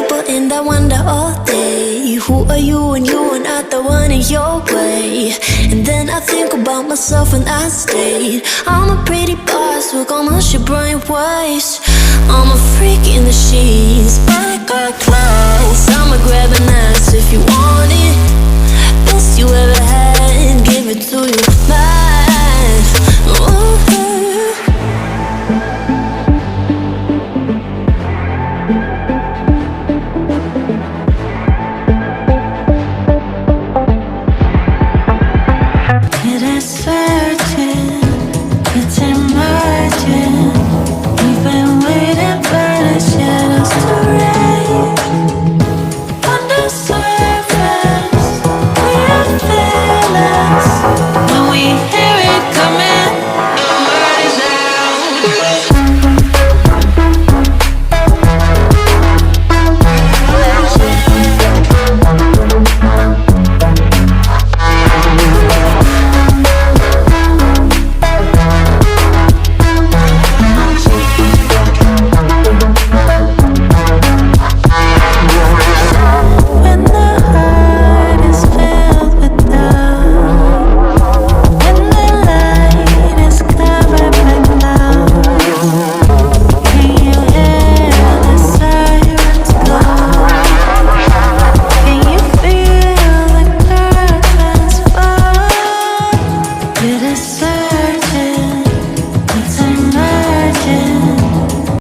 people and I wonder all day, who are you when you are not the one in your way? And then I think about myself and I state, I'm a pretty boss with almost your brain waves. I'm a freak in the sheets, but I got class. I'ma grab an ass if you want